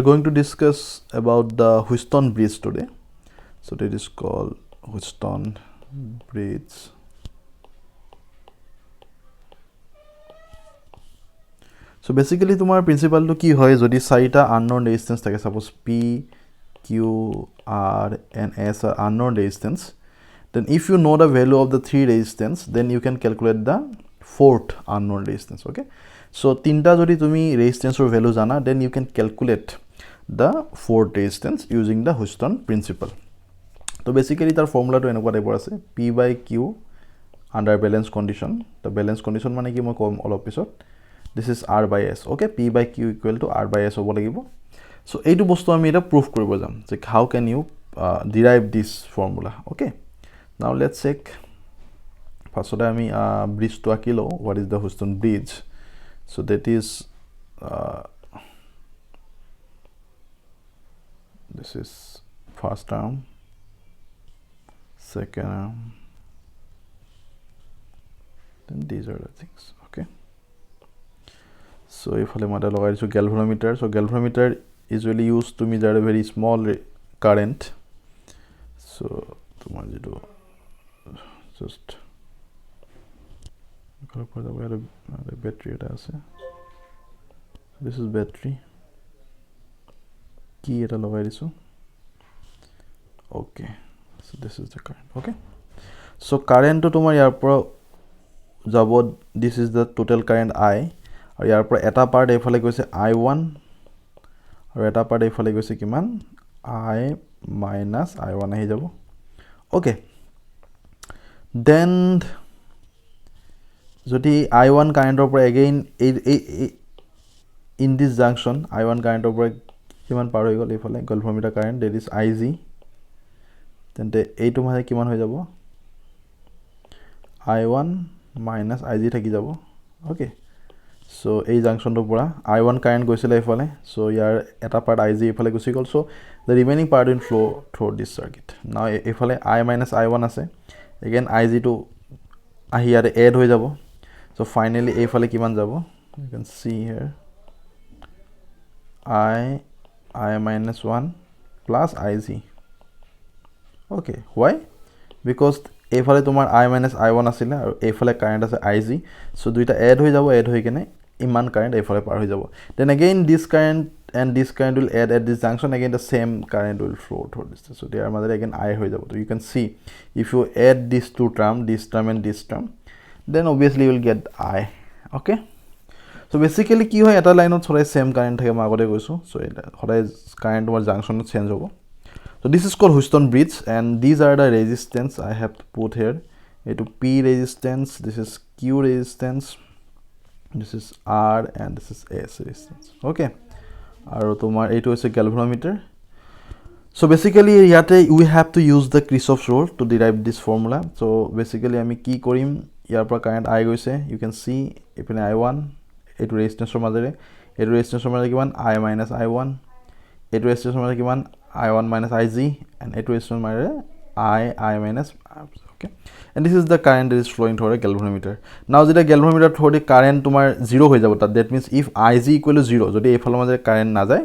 We're going to discuss about the Wheatstone bridge today. So that is called Wheatstone bridge. So basically তোমার principle to কি হয় যদি চাৰিটা unknown resistance থাকে, suppose P, Q, R and S are unknown resistance, then if you know the value of the three resistance, then you can calculate the fourth unknown resistance. Okay, so তিনটা যদি তুমি resistance or value জানা, then you can calculate the fourth resistance using the Wheatstone principle. So basically তাৰ formula to এনেকুৱা টাইপৰ আছে, P by Q under balance condition. The balance condition মানে কি মই কম অলপ পিছত. This is R by S. Okay, P by Q equal to R by S হ'ব লাগিব. So এইটো বস্তু আমি এটা proof কৰিব যাম যে how can you derive this formula. Okay, now let's check. First আমি bridge to akilo. What is the Wheatstone bridge? So that is this is first term, second term, then these are the things. Okay, so if I log so galvanometer, so galvanometer is usually used to measure a very small current. So just the battery this is battery key eta logai disu. Okay, so this is the current. Okay, so current to tomar yar pora jabo, this is the total current I, aru yar pora eta part efale goise I1 aru eta part efale goise kiman I minus I1 ahi jabo. Okay, then jodi I1 current opor again in this junction I1 current opor কিমান পাৰ হৈ গল এফালে galvanometer current, that is IG, তেন্তে এইটো মানে কিমান হৈ যাব I1 minus IG থাকি যাব. ওকে, সো এই জাংশনটোৰ পৰা I1 কাৰেন্ট গৈছিল এফালে, সো ইয়াৰ এটা পাৰ্ট IG এফালে গুচি গল, so the remaining part will flow through this circuit. Now এফালে I minus I1 আছে, again IG টো আহি ইয়াৰে এড হৈ যাব, সো ফাইনালি এফালে কিমান যাব, you can see here I minus 1 plus IG. Okay, why? Because এফালে তোমাৰ I minus I1 আছিলে আৰু এফালে কাৰেন্ট আছে IG, so দুইটা এড হৈ যাব, এড হৈ কেনে ইমান কাৰেন্ট এফালে পাৰ হৈ যাব. Then again this current and this current will add at this junction, again the same current will flow through this. So they are mother again I হৈ যাব. So you can see if you add these two term, this term and this term, then obviously you will get I. Okay, so basically কি হয় এটা লাইনত সদায় same current থাকে, মই আগতে কৈছো, সো এটা সদায় কারেন্ট তোমাৰ জাংশনত চেঞ্জ হ'ব. So this is called Wheatstone bridge, and these are the resistance I have to put here. It P resistance, this is Q resistance, this is R and this is S resistance. Okay, আৰু তোমাৰ এইটো হৈছে galvanometer. So basically ইয়াতে we have to use the Kirchhoff's rule to derive this formula. So basically আমি কি কৰিম, ইয়াৰ পৰা current I গৈছে, you can see এপিনে I1, এইটো ৰেজিস্ট্যান্সৰ মাজেৰে, এইটো ৰেজিস্ট্যান্সৰ মাজেৰে কিমান I minus I1, এইটো ৰেজিস্ট্যান্সৰ মাজেৰে কিমান I1 minus IG, and এইটো ৰেজিস্ট্যান্সৰ মাজেৰে I minus. Okay, and this is the current that is flowing through a galvanometer. Now যেটা galvanometer through the current তোমার 0 হৈ যাব, that means if IG equal to 0, যদি এইফালৰ মাজেৰে current না যায়,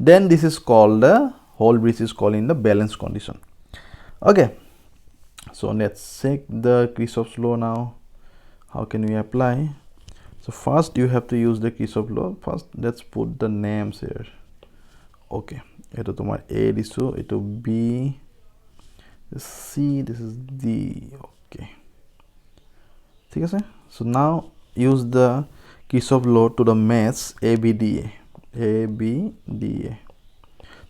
then this is called the whole bridge is called in the balance condition. Okay, so let's check the Kirchhoff's law now. How can we apply? So first you have to use the Kirchhoff's law. First let's put the names here. Okay, eto tomar A disu, eto B, C, this is D. Okay, ঠিক আছে. So now use the Kirchhoff's law to the mesh ABDA.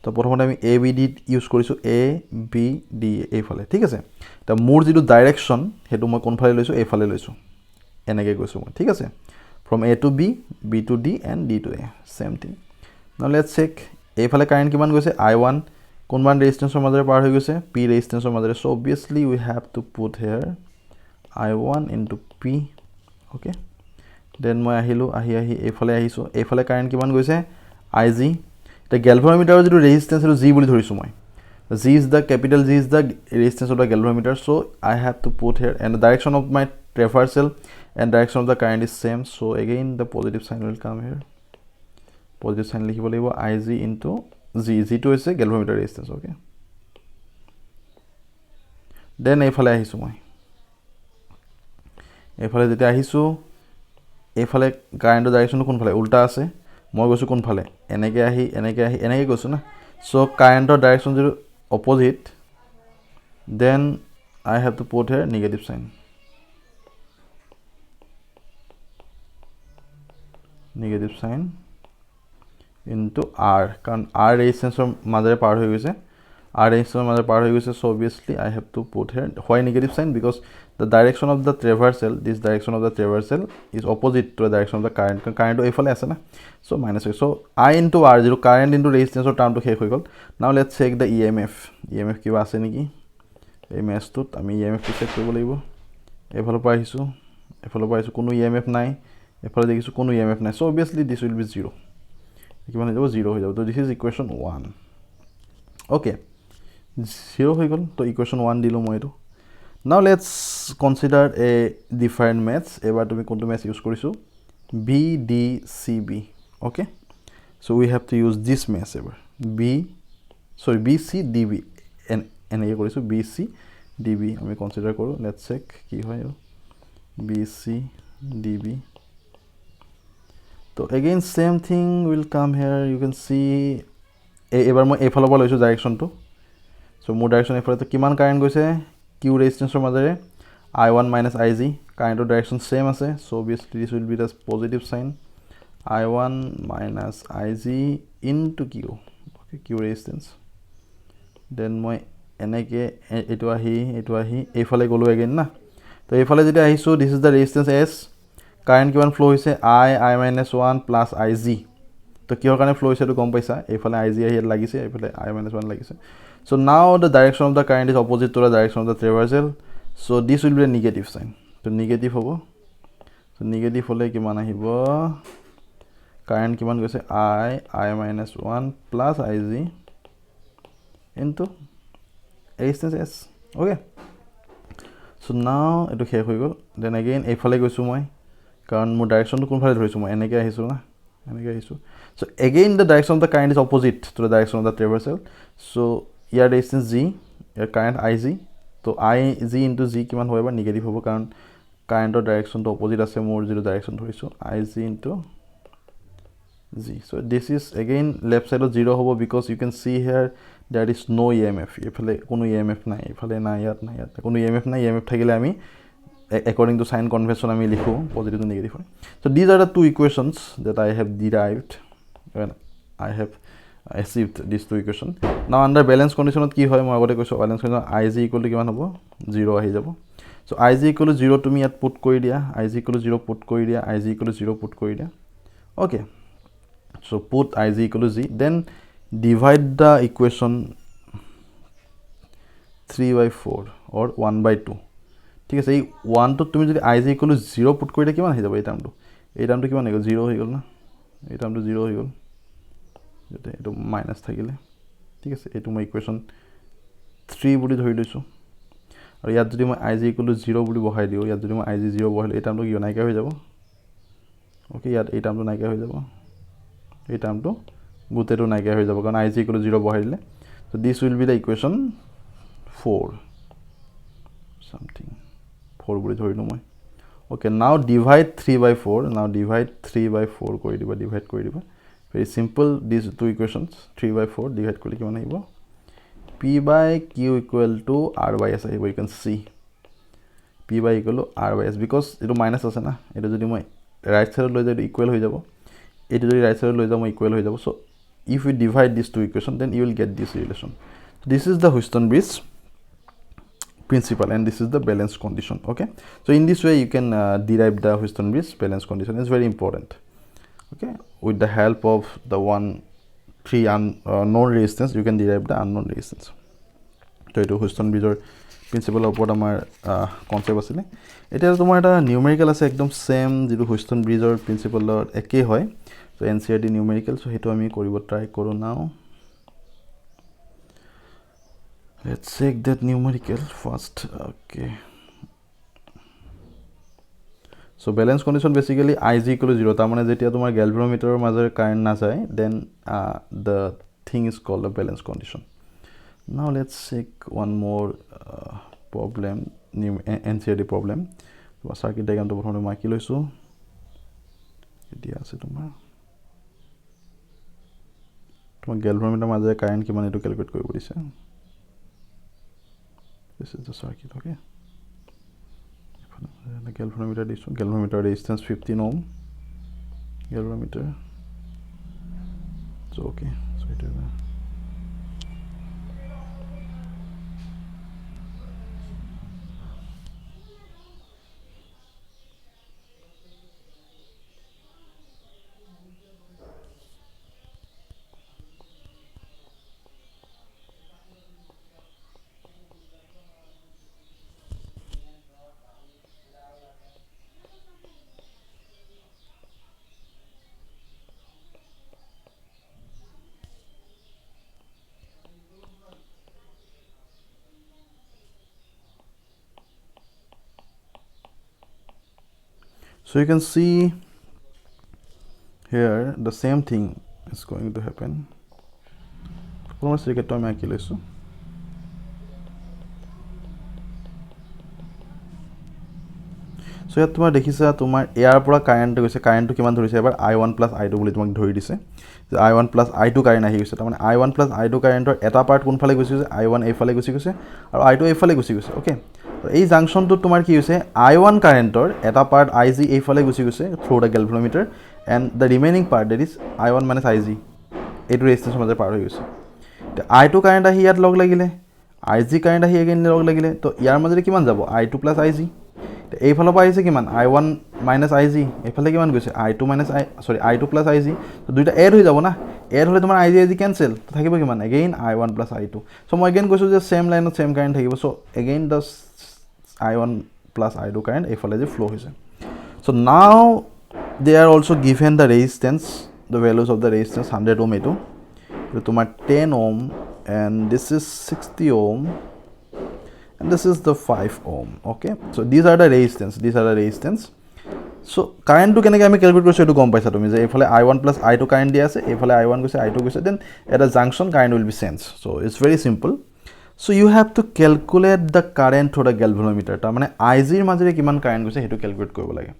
তো প্ৰথমতে আমি ABD use কৰিছো, ABDA এইফালে, ঠিক আছে. তা মোৰ যেটো ডাইৰেকশন হেতু মই কোনফালে লৈছো, এইফালে লৈছো, এনেকে গৈছো মই, ঠিক আছে. From A to B, B to D and D to A, same thing. Now let's check এইফালে কারেন্ট কিমান গৈছে I1, কোনমান ৰেজিস্ট্যান্সৰ মাজেৰে পাৰ হৈ গৈছে, P ৰেজিস্ট্যান্সৰ মাজেৰে, so obviously we have to put here I1 into P. Okay, then মই আহিলো, আহি এইফালে আহিছো, এইফালে কারেন্ট কিমান গৈছে IG. এটা galvanometer যেটো ৰেজিস্ট্যান্স এটো G বুলি ধৰিছো মই, G is the capital G is the resistance of the galvanometer, so I have to put here, and the direction of my traversal and direction of the current is same, so again the positive sign will come here, positive sign লিখিব লাগিব IG into G জিটো হৈছে গেলভোমিটাৰ resistance okay then এইফালে আহিছো মই এইফালে যেতিয়া আহিছো এইফালে কাৰেন্টৰ ডাইৰেকশনটো কোনফালে উল্টা আছে মই গৈছো কোনফালে এনেকে আহি এনেকে গৈছো না সো কাৰেন্টৰ ডাইৰেকশন যিটো opposite then I have to put here negative sign into R কাৰণ R resistance মাজেৰে পাৰ হৈ গৈছে R resistance মাজেৰে পাৰ হৈ গৈছে so obviously I have to put here why negative sign because the direction of the traversal this direction of the traversal is opposite to the direction of the current এইফালে আছে না so minus so I into R zero current into resistance or টাৰ্মটো শেষ হৈ গল now let's check the EMF কিবা আছে নেকি এই মেছটোত আমি EMF চেক কৰিব লাগিব এফালৰ পৰা আহিছো কোনো EMF নাই এফালে দেখিছো কোনো EMF নাই so obviously this will be 0 কিমান হৈ যাব 0 হৈ যাব তো this is equation 1 okay 0 হৈ গল তো equation 1 দিলো মই এটো now let's consider a different maths এবাৰ তুমি কোনটো maths ইউজ কৰিছো BDCB okay so we have to use this maths ever BCDB এনেকে কৰিছো BCDB আমি কনসিডাৰ কৰো লেটস চেক কি হয় BCDB তো again same thing will come here you can see এবাৰ মই এফালৰ পৰা লৈছো ডাইৰেকশনটো সো মোৰ ডাইৰেকশন এফালে তো কিমান কাৰেন্ট গৈছে Q ৰেজিস্ট্যান্সৰ মাজেৰে I1 - IG কাৰেন্টৰ ডাইৰেকশন সেম আছে so obviously this will be the positive sign I1 - IG into Q okay Q resistance then মই এনেকে এটো আহি এইফালে গলো again না তো এইফালে যেটা আহিছো this is the resistance S current কিমান ফ্লো হৈছে I-1 plus IG তো কিহৰ কাৰণে ফ্লো হৈছে তো গম পাইছা এইফালে IG আহি লাগিছে এইফালে I-1 লাগিছে so now the direction of the current is opposite to the direction of the traversal so this will be a negative sign তো নেগেটিভ হ'ব so নেগেটিভ হলে কিমান আহিব কারেন্ট কিমান গৈছে I-1 plus IG into resistance S okay so now eto শেষ হৈ গল then again এইফালে গৈছো মই কাৰণ মোৰ ডাইৰেকশনটো কোনফালে ধৰিছো মই এনেকে আহিছো না এনেকে আহিছো so again the direction of the current is opposite to the direction of the traversal so here resistance G here current IG তো IG into G কিমান হ'ব নেগেটিভ হ'ব কাৰণ কাৰেন্টৰ ডাইৰেকশনটো অপোজিট আছে মোৰ জিৰো ডাইৰেকশন ধৰিছো IG into G so this is again left side of 0 হ'ব because you can see here there is no EMF এফালে কোনো EMF নাই এফালে নাই ইয়াত কোনো EMF নাই EMF থাকিলে আমি according to sign convention আমি লিখো positive to negative so these are the two equations that I have derived when I have achieved these two equations now under balance condition কি হয় মই আগতে কৈছো balance condition IG = কিমান হ'ব 0 আহি যাব so IG = 0 তুমি ইয়াত পুট কৰি দিয়া IG = 0 পুট কৰি দিয়া IG = 0 পুট কৰি দিয়া okay so put IG = G then divide the equation 3/4 or 1/2 ঠিক আছে এই 1 তো তুমি যদি IG = 0 পুট কৰি দিয়া কিমান হৈ যাব এই টার্মটো কিমান হৈ গল 0 হৈ গল না এই টার্মটো 0 হৈ গল যেটা এটো মাইনাস থাকিলে ঠিক আছে এটো মই ইকুয়েশন 3 বুলি ধৰি লৈছো আৰু ইয়াত যদি মই IG = 0 বুলি বহাই দিও ইয়াত যদি মই IG 0 বহাইলে এই টার্মটো কি নাইকা হৈ যাব ওকে ইয়াত এই টার্মটো নাইকা হৈ যাব এই টার্মটো গুটেটো নাইকা হৈ যাব কাৰণ IG = 0 বহাই দিলে so this will be the equation 4 something 4 বুলি ধৰিলো মই okay now divide 3/4 now divide 3/4 কৰি দিবা divide কৰি দিবা very simple these two equations 3/4 divide কৰিলে কিমান আহিব P/Q = R/S আহিব you can see P/Q = R/S because এটো মাইনাস আছে না এটো যদি মই রাইট সাইড লৈ যাই ইকুয়াল হৈ যাব এটো যদি রাইট সাইড লৈ যাম ইকুয়াল হৈ যাব so if we divide these two equations then you will get this relation so this is the Wheatstone bridge principle and this is the balance condition okay so in this way you can derive the Wheatstone bridge balance condition is very important okay with the help of the 3 known resistance you can derive the unknown resistance তো এটো Wheatstone bridge principal ওপৰত আমাৰ concept আছিল এটা তোমাৰ এটা numerical আছে একদম সেম যেটো Wheatstone bridge প্ৰিন্সিপালৰ একে হয় so NCERT নিউমেৰিকেল so হেতু আমি কৰিব ট্ৰাই কৰো নাও let's check that numerical first okay So balance condition basically IG equal to 0 তাৰ মানে যেতিয়া তোমাৰ galvanometer মাজৰ কাৰেন্ট না যায় then the thing is called a balance condition. Now let's check one more problem, new NCERT problem. So circuit diagram to প্ৰথমে মই কি লৈছো এতিয়া আছে তোমাৰ galvanometer মাজৰ কাৰেন্ট কিমান এটো ক্যালকুলেট কৰিব দিছে. This is the circuit, okay? The galvanometer resistance 15 ohm galvanometer. So okay, so it is so you can see here the same thing is going to happen. Almost like a time accuracy. So ইয়াত তোমাৰ দেখিছা তোমাৰ air পৰা current গৈছে কাৰেন্টটো কিমান ধৰিছে এবাৰ I1 + I2 বুলি তোমাক ধৰি দিছে যে I1 + I2 কাৰেন্ট আহি গৈছে তাৰ মানে I1 + I2 কাৰেন্টৰ এটা পাৰ্ট কোনফালে গুচি গৈছে I1 এইফালে গুচি গৈছে আৰু I2 এইফালে গুচি গৈছে ওকে তো এই জাংশনটো তোমাৰ কি হৈছে I1 কাৰেন্টৰ এটা পাৰ্ট IG এইফালে গুচি গৈছে through the galvanometer and the remaining part that is I1 - IG এইটো ৰেজিস্ট্যান্সৰ মাজে পাৰ হৈ গৈছে তো I2 কাৰেন্ট আহি ইয়াত লগ লাগিলে IG কাৰেন্ট আহি এগেইন লগ লাগিলে তো ইয়াৰ মাজে কিমান যাব I2 + IG এইফালৰ পৰা আহিছে কিমান I1 - IG এইফালে কিমান গৈছে I2 + IG তো দুইটা এড হৈ যাব না এড হলে তোমাৰ IG ক্যান্সেল তো থাকিব কিমান এগেইন I1 + I2 সো মই এগেইন কৈছো যে সেম লাইনত সেম কাৰেন্ট থাকিব সো এগেইন দা I1 + I2 কাৰেন্ট এইফালে যে ফ্লো হৈছে so now they are also given the resistance the values of the resistance 100 ohm etu তোমার 10 ohm and this is 60 ohm and this is the 5 ohm okay so these are the resistance so current to keneke ami calculate korchu etu gom paisa tumi je efale I1 + I2 current dia ase efale I1 goise I2 goise then at a junction current will be sensed so it's very simple so you have to calculate the current through the galvanometer ta mane IG er majore kiman current goise hetu calculate koribo lage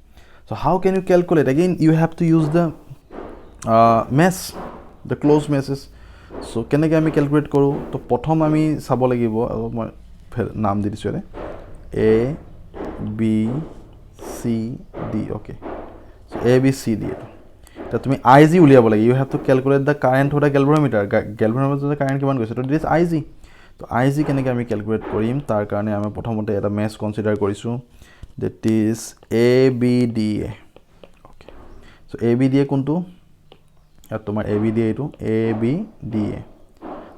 so how can you calculate again you have to use the mesh the closed meshes so keneke ami calculate koru to prothom ami sabo lagibo moi নাম দি দিছো A B C D okay so A B C D এটা তুমি IG উলিয়াব লাগে you have to calculate the current through the galvanometer the current কিমান গৈছে তো this is IG তো IG কেনেকৈ আমি ক্যালকুলেট কৰিম তাৰ কাৰণে আমি প্ৰথমতে এটা মেশ কনসিডাৰ কৰিছো that is ABDA okay so ABDA কোনটো আৰু তোমাৰ ABDA এইটো ABDA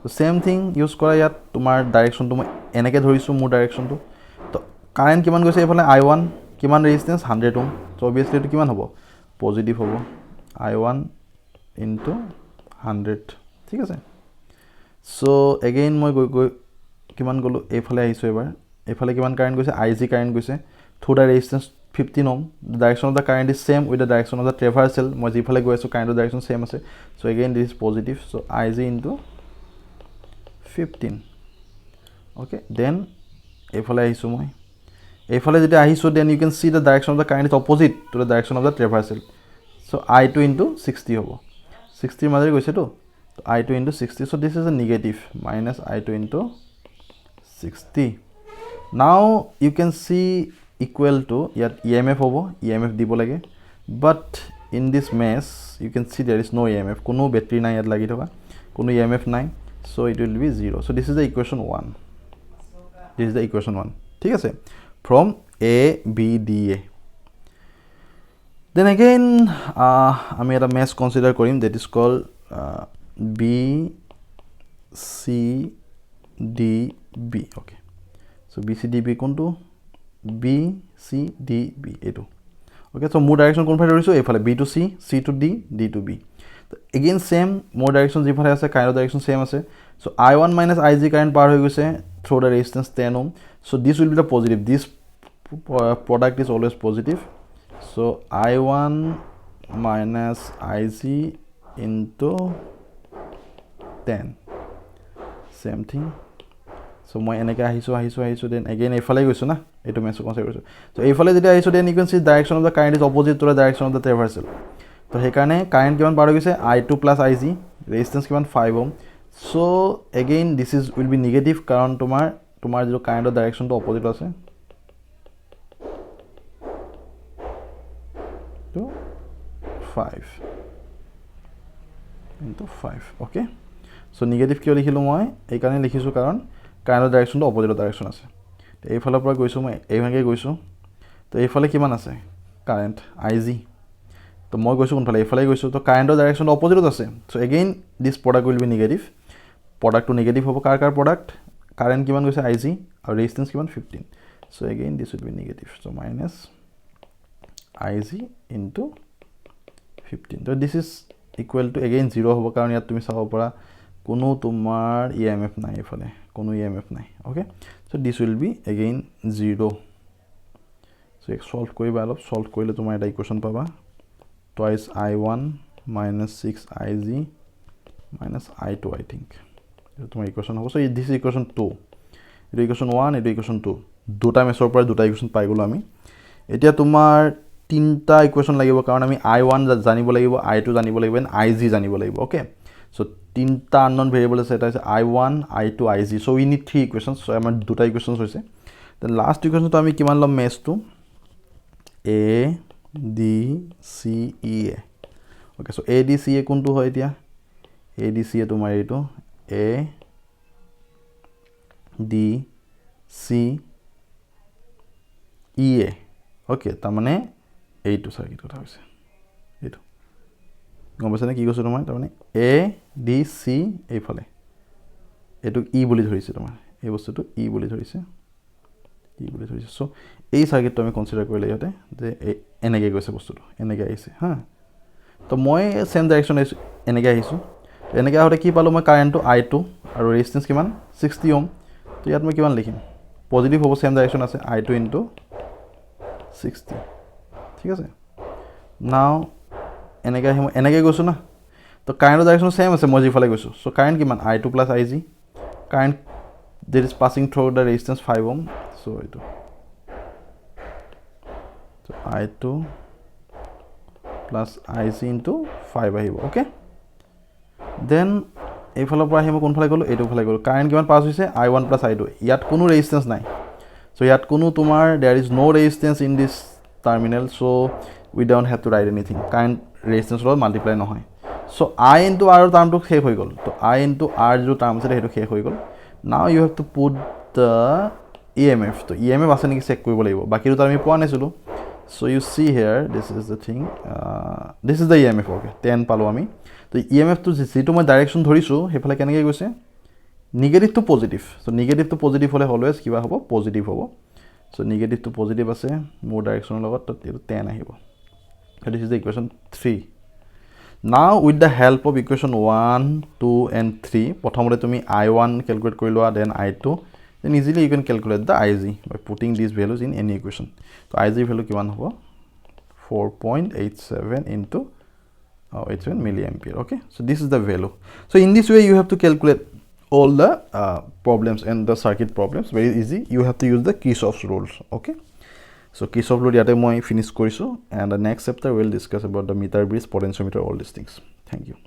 so same thing use কৰা ইয়াত তোমাৰ ডাইৰেকশন তুমি এনেকে ধৰিছো মোৰ ডাইৰেকশনটো তো কাৰেন্ট কিমান গৈছে এফালে I1 কিমান ৰেজিস্ট্যান্স 100 ওম so obviously এটো কিমান হ'ব পজিটিভ হ'ব I1 * 100 ঠিক আছে so again মই গৈ কিমান গলো এফালে আহিছো এবাৰ এফালে কিমান কাৰেন্ট গৈছে IG কাৰেন্ট গৈছে through the resistance 15 ohm the direction of the current is same with the direction of the traversal মই যিফালে গৈ আছো কাৰেন্টৰ ডাইৰেকশন সেম আছে so again this is positive so IG * 15 okay then efale ahisu moi efale jeta ahisu then you can see the direction of the current is opposite to the direction of the traversal so I2 * 60 hobo 60 madre goise to I2 * 60 so this is a negative minus I2 * 60 now you can see equal to yet EMF hobo EMF dibo lage but in this mesh you can see there is no EMF kono battery nai yat lagi thoka kono EMF nai so it will be 0 so this is the equation 1 this is the equation 1 ঠিক আছে from ABDA then again আমি এটা mesh consider কৰিম that is called BCDB okay so BCDB কোনটো BCDB এটো okay so মোৰ direction কোনফালে ধৰিছো এইফালে B to C C to D D to B again same more direction যিফালে আছে কাইৰো ডাইৰেকশন সেম আছে so I1 - IG current পাৰ হৈ গৈছে through the resistance 10 ohm so this will be the positive this product is always positive so I1 minus IZ into 10 same thing so মই এনেকৈ আহিছো then again এইফালে গৈছো না এইটো মেছো কনসিডাৰ কৰিছো so এইফালে যেতিয়া আহিছো then you can see direction of the current is opposite to the direction of the traversal তো সেইকাৰণে কাৰেণ্ট কিমান পাৰ হৈ গৈছে I2 plus IZ ৰেজিষ্টেন্স কিমান 5 ohm so again this is will be negative কাৰণ তোমাৰ যিটো কাৰেণ্টৰ ডাইৰেকশনটো অপোজিট আছে to 5 into 5 okay so negative কিয় লিখিলো মই এই কাৰণে লিখিছো কাৰণ কাৰেণ্টৰ ডাইৰেকশনটো অপোজিট ডাইৰেকশন আছে তো এইফালৰ পৰা গৈছো মই এইভাগে গৈছো তো এইফালে কিমান আছে কাৰেণ্ট IZ তো মই গৈছো কোনফালে এইফালে গৈছো তো কাৰেণ্টৰ ডাইৰেকশনটো অপোজিট আছে so again this product will be negative product to negative হ'ব কাৰ product কাৰেণ্ট কিমান গৈছে IZ আৰু ৰেজিষ্টেন্স কিমান 15 so again this will be negative so minus IZ into 15 so this is equal to again 0 হ'ব কাৰণ ইয়াত তুমি চাব পৰা কোনো তোমাৰ EMF নাই এফালে কোনো EMF নাই okay so this will be again 0 so solve কৰিবা অলপ solve কৰিলে তোমাৰ এটা ইকুৱেশ্যন পাবা twice I1 minus 6 IZ minus I2 I think এটা তোমাৰ ইকুৱেশ্যন হ'ব so this is equation 2 এটা ইকুৱেশ্যন 1 এটা ইকুৱেশ্যন 2 দুটা মেছৰ পৰা দুটা ইকুৱেশ্যন পাই গলো আমি এতিয়া তোমাৰ তিনটা ইকুৱেশ্যন লাগিব কাৰণ আমি I1 জানিব লাগিব I2 জানিব লাগিব and IZ জানিব লাগিব okay so তিনটা unknown variable আছে এটা আছে I1 I2 IZ so we need three equations so আমাৰ দুটা ইকুৱেশ্যনছ হৈছে then last ইকুৱেশ্যন তো আমি কিমান লম মেছটো A D C E A okay so A D C A কোনটো হয় এতিয়া A D C A তোমাৰ এইটো A D C E A okay তাৰ মানে এইটো সাৰ্কিট কথা হৈছে এইটো গম পাইছানে কি কৈছো তোমাৰ তাৰমানে A D C এইফালে এইটো E বুলি ধৰিছে তোমাৰ এই বস্তুটো E বুলি ধৰিছে সো এই সাৰ্কিটটো আমি কনসিডাৰ কৰিলে ইয়াতে যে এনেকৈ গৈছে বস্তুটো এনেকৈ আহিছে হা তো মই সেম ডাইৰেকশন এনেকৈ আহিছো এনেকৈ আহোতে কি পালো মই কাৰেণ্টটো I2 আৰু ৰেজিষ্টেন্স কিমান 60 ওম তো ইয়াত মই কিমান লিখিম পজিটিভ হ'ব সেম ডাইৰেকশন আছে I2 into 60 ঠিক আছে নাও এনেকৈ গৈছো না তো কাৰেণ্টৰ ডাইৰেকশন সেম আছে মই যিফালে গৈছো সো কাৰেণ্ট কিমান I2 plus IZ current that is passing through the resistance 5 ohm so ito so I2 plus IZ into 5 আহিব okay then এইফালৰ পৰা আহিম কোনফালে গলো এইটো ফালে গলো কাৰেণ্ট কিমান পাস হৈছে I1 plus I2 ইয়াত কোনো ৰেজিষ্টেন্স নাই so ইয়াত কোনো তোমাৰ there is no resistance in this terminal so we don't have to write anything current resistance লগত মাল্টিপ্লাই নহয় so I into R টাৰ্মটো শেষ হৈ গল তো I into R जो টাৰ্ম আছে সেইটো শেষ হৈ গল now you have to put the EMF তো EMF আছে নেকি চেক কৰিব লাগিব বাকি দুটা আমি পোৱা নাছিলো so you see here this is the thing this is the EMF okay 10 পালো আমি তো EMF তো যেটো মই ডাইৰেকশন ধৰিছো হেফালে কেনেকৈ গৈছে negative to positive so negative to positive হলে অলৱেজ কিবা হ'ব পজিটিভ হ'ব so নেগেটিভ টু পজিটিভ আছে মোৰ ডাইৰেকশনৰ লগত তো 10 আহিব so this is the equation 3 now with the help of equation 1 2 and 3 প্ৰথমতে তুমি I1 ক্যালকুলেট কৰি লোৱা then I2 then easily you can calculate the IZ by putting these values in any equation so IZ value কিমান হ'ব 4.87 into 87 milliampere okay so this is the value so in this way you have to calculate all the problems and the circuit problems very easy you have to use the Kirchhoff's rules okay so Kirchhoff's rule yate moi finish korisu and the next chapter we'll discuss about the meter bridge potentiometer all these things thank you